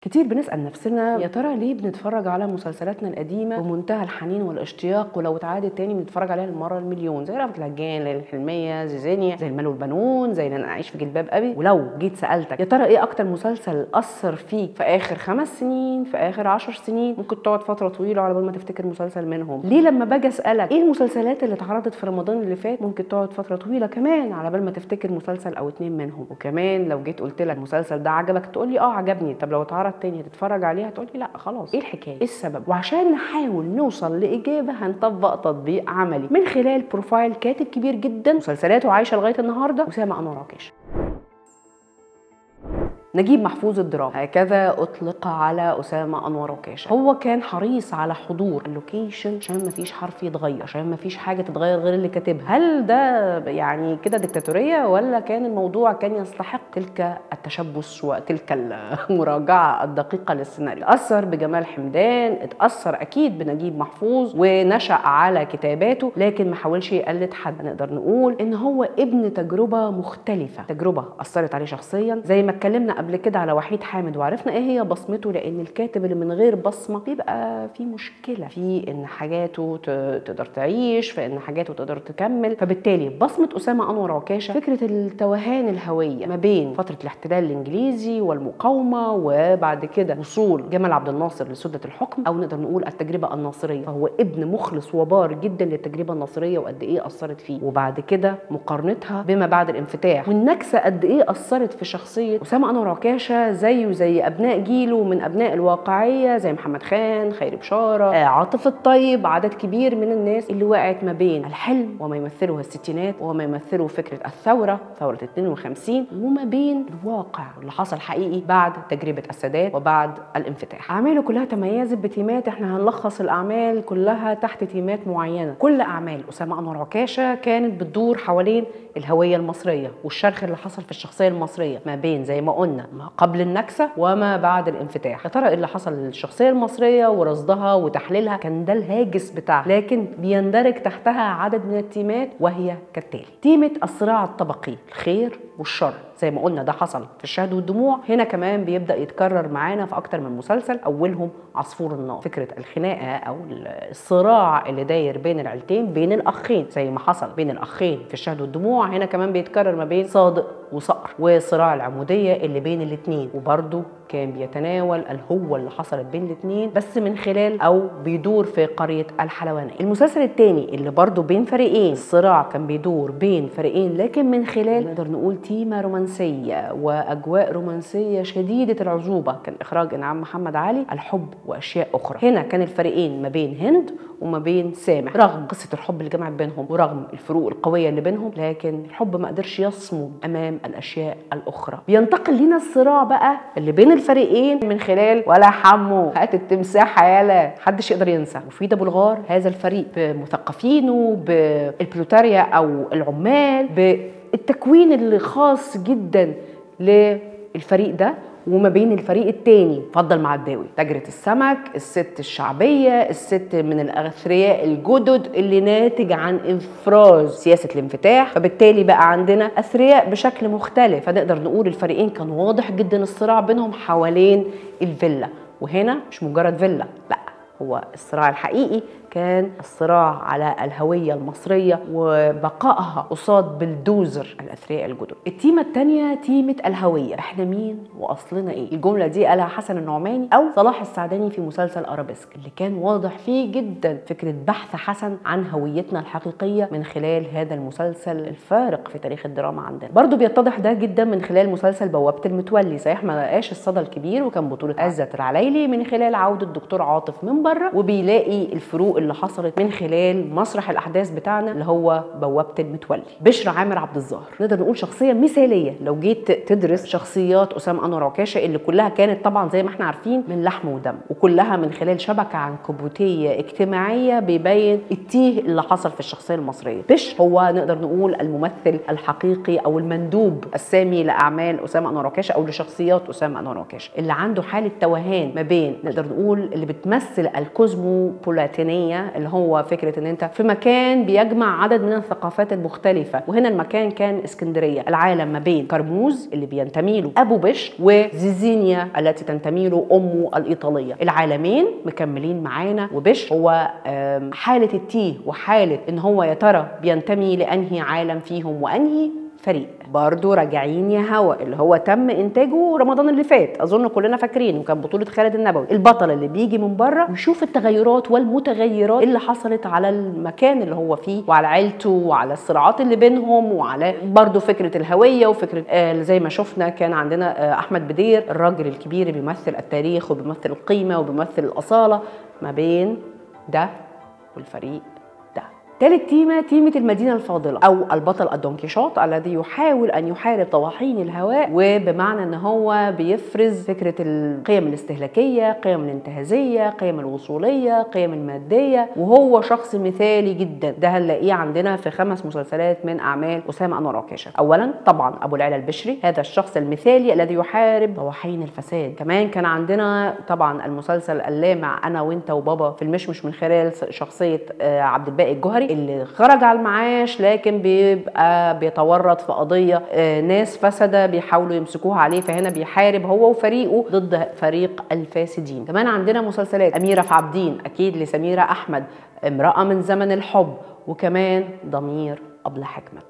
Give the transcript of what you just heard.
كتير بنسأل نفسنا يا ترى ليه بنتفرج على مسلسلاتنا القديمة بمنتهى الحنين والاشتياق، ولو اتعادت تاني بنتفرج عليها المرة المليون، زي رأفت الهجان، ليالي الحلمية، زيزينيا، زي المال والبنون، زي لن أعيش في جلباب أبي. ولو جيت سألتك يا ترى ايه أكتر مسلسل أثر فيك في آخر 5 سنين، في آخر 10 سنين، ممكن تقعد فترة طويلة على بال ما تفتكر مسلسل منهم. ليه لما باجي أسألك ايه المسلسلات اللي اتعرضت في رمضان اللي فات، ممكن تقعد فترة طويلة كمان على بال ما تفتكر مسلسل أو 2 منهم. وكمان لو جيت قلت لك المسلسل ده عجبك تقول لي اه عجبني، طب لو اتعرض تاني هتتفرج عليها؟ تقول لي لا خلاص. ايه الحكايه؟ ايه السبب؟ وعشان نحاول نوصل لاجابه هنطبق تطبيق عملي من خلال بروفايل كاتب كبير جدا مسلسلاته عايشه لغايه النهارده، اسامه انور عكاشه. نجيب محفوظ الدراما، هكذا اطلق على اسامه انور عكاشه. هو كان حريص على حضور اللوكيشن عشان ما فيش حرف يتغير، عشان ما فيش حاجه تتغير غير اللي كاتبها. هل ده يعني كده ديكتاتوريه، ولا كان الموضوع كان يستحق تلك التشبث وتلك المراجعه الدقيقه للسيناريو؟ اتاثر بجمال حمدان، اتاثر اكيد بنجيب محفوظ ونشأ على كتاباته، لكن ما حاولش يقلد حد. نقدر نقول ان هو ابن تجربه مختلفه، تجربه اثرت عليه شخصيا، زي ما اتكلمنا قبل كده على وحيد حامد وعرفنا ايه هي بصمته، لان الكاتب اللي من غير بصمه بيبقى في مشكله في ان حاجاته تقدر تعيش، في ان حاجاته تقدر تكمل. فبالتالي بصمه اسامه انور عكاشه فكره التوهان الهويه ما بين فتره الاحتلال الانجليزي والمقاومه، وبعد كده وصول جمال عبد الناصر لسده الحكم، او نقدر نقول التجربه الناصريه. فهو ابن مخلص وبار جدا للتجربه الناصريه وقد ايه اثرت فيه، وبعد كده مقارنتها بما بعد الانفتاح والنكسه قد ايه اثرت في شخصيه اسامه انور عكاشه، زيه زي ابناء جيله من ابناء الواقعيه، زي محمد خان، خيري بشاره، عاطف الطيب، عدد كبير من الناس اللي وقعت ما بين الحلم وما يمثله الستينات وما يمثله فكره الثوره، ثوره 52، وما بين الواقع اللي حصل حقيقي بعد تجربه السادات وبعد الانفتاح. اعماله كلها تميزت بتيمات، احنا هنلخص الاعمال كلها تحت تيمات معينه. كل اعمال اسامه انور عكاشه كانت بتدور حوالين الهويه المصريه والشرخ اللي حصل في الشخصيه المصريه ما بين زي ما قلنا ما قبل النكسه وما بعد الانفتاح. يا ترى ايه اللي حصل للشخصيه المصريه ورصدها وتحليلها؟ كان ده الهاجس بتاعها، لكن بيندرج تحتها عدد من التيمات، وهي كالتالي: تيمه الصراع الطبقي، الخير والشر، زي ما قلنا ده حصل في الشهد والدموع، هنا كمان بيبدا يتكرر معانا في اكتر من مسلسل، اولهم عصفور النار، فكره الخناقه او الصراع اللي داير بين العيلتين، بين الاخين، زي ما حصل بين الاخين في الشهد والدموع، هنا كمان بيتكرر ما بين صادق وصقر، وصراع العموديه اللي بين الاثنين، وبرده كان بيتناول الهوة اللي حصلت بين الاثنين بس من خلال او بيدور في قرية الحلوانية. المسلسل الثاني اللي برضو بين فريقين، الصراع كان بيدور بين فريقين لكن من خلال نقدر نقول تيمة رومانسية واجواء رومانسية شديدة العذوبة، كان اخراج انعام محمد علي، الحب واشياء اخرى. هنا كان الفريقين ما بين هند وما بين سامح، رغم قصة الحب اللي جمعت بينهم ورغم الفروق القوية اللي بينهم، لكن الحب ما قدرش يصمد امام الاشياء الاخرى. بينتقل لنا الصراع بقى اللي بين الفريقين من خلال ولا حمو هات التمساح يالا، محدش يقدر ينسى وفيد ابو الغار، هذا الفريق بمثقفينه، بالبلوتاريا او العمال، بالتكوين اللي خاص جدا للفريق ده، وما بين الفريق التاني فضل معداوي، تاجرة السمك، الست الشعبية، الست من الأثرياء الجدد اللي ناتج عن إفراز سياسة الانفتاح، فبالتالي بقى عندنا أثرياء بشكل مختلف. فنقدر نقول الفريقين كان واضح جدا الصراع بينهم حوالين الفيلا، وهنا مش مجرد فيلا، لا، هو الصراع الحقيقي كان الصراع على الهوية المصرية وبقائها قصاد بلدوزر الأثرياء الجدد. التيمة الثانية تيمة الهوية، احنا مين واصلنا ايه؟ الجملة دي قالها حسن النعماني او صلاح السعداني في مسلسل ارابيسك، اللي كان واضح فيه جدا فكرة بحث حسن عن هويتنا الحقيقية من خلال هذا المسلسل الفارق في تاريخ الدراما عندنا. برضو بيتضح ده جدا من خلال مسلسل بوابة المتولي، صحيح ما لقاش الصدى الكبير وكان بطولة عزت العلايلي، من خلال عودة الدكتور عاطف من بره، وبيلاقي الفروق اللي حصلت من خلال مسرح الاحداث بتاعنا اللي هو بوابه المتولي. بشرى عامر عبد الظاهر نقدر نقول شخصيه مثاليه لو جيت تدرس شخصيات اسامه انور عكاشه، اللي كلها كانت طبعا زي ما احنا عارفين من لحم ودم، وكلها من خلال شبكه عنكبوتيه اجتماعيه بيبين التيه اللي حصل في الشخصيه المصريه. بشر هو نقدر نقول الممثل الحقيقي او المندوب السامي لاعمال اسامه انور عكاشه او لشخصيات اسامه انور عكاشه، اللي عنده حاله توهان ما بين نقدر نقول اللي بتمثل الكوزموبوليتانيه الوطنيه، اللي هو فكره ان انت في مكان بيجمع عدد من الثقافات المختلفه، وهنا المكان كان اسكندريه. العالم ما بين كرموز اللي بينتمي له ابو بشر وزيزينيا التي تنتمي له امه الايطاليه. العالمين مكملين معانا، وبشر هو حاله التيه وحاله ان هو يا ترى بينتمي لانهي عالم فيهم وانهي فريق. برضو راجعين يا هوا اللي هو تم انتاجه رمضان اللي فات، اظن كلنا فاكرين، وكان بطوله خالد النبوي. البطل اللي بيجي من بره ويشوف التغيرات والمتغيرات اللي حصلت على المكان اللي هو فيه وعلى عيلته وعلى الصراعات اللي بينهم وعلى برضو فكره الهويه وفكره زي ما شفنا كان عندنا احمد بدير الراجل الكبير بيمثل التاريخ وبيمثل القيمه وبيمثل الاصاله ما بين ده والفريق ده. تالت تيمة المدينة الفاضلة أو البطل الدونكيشوت الذي يحاول أن يحارب طواحين الهواء، وبمعنى أن هو بيفرز فكرة القيم الاستهلاكية، قيم الانتهازية، قيم الوصولية، قيم المادية، وهو شخص مثالي جدا. ده هنلاقيه عندنا في 5 مسلسلات من أعمال أسامة أنور عكاشة. أولا طبعا أبو العلا البشري، هذا الشخص المثالي الذي يحارب طواحين الفساد. كمان كان عندنا طبعا المسلسل اللامع أنا وأنت وبابا في المشمش من خلال شخصية عبد الباقي الجوهري اللي خرج على المعاش لكن بيبقى بيتورط في قضية ناس فسدة بيحاولوا يمسكوها عليه، فهنا بيحارب هو وفريقه ضد فريق الفاسدين. كمان عندنا مسلسلات أميرة في عابدين أكيد لسميرة أحمد، امرأة من زمن الحب، وكمان ضمير أبلة حكمة.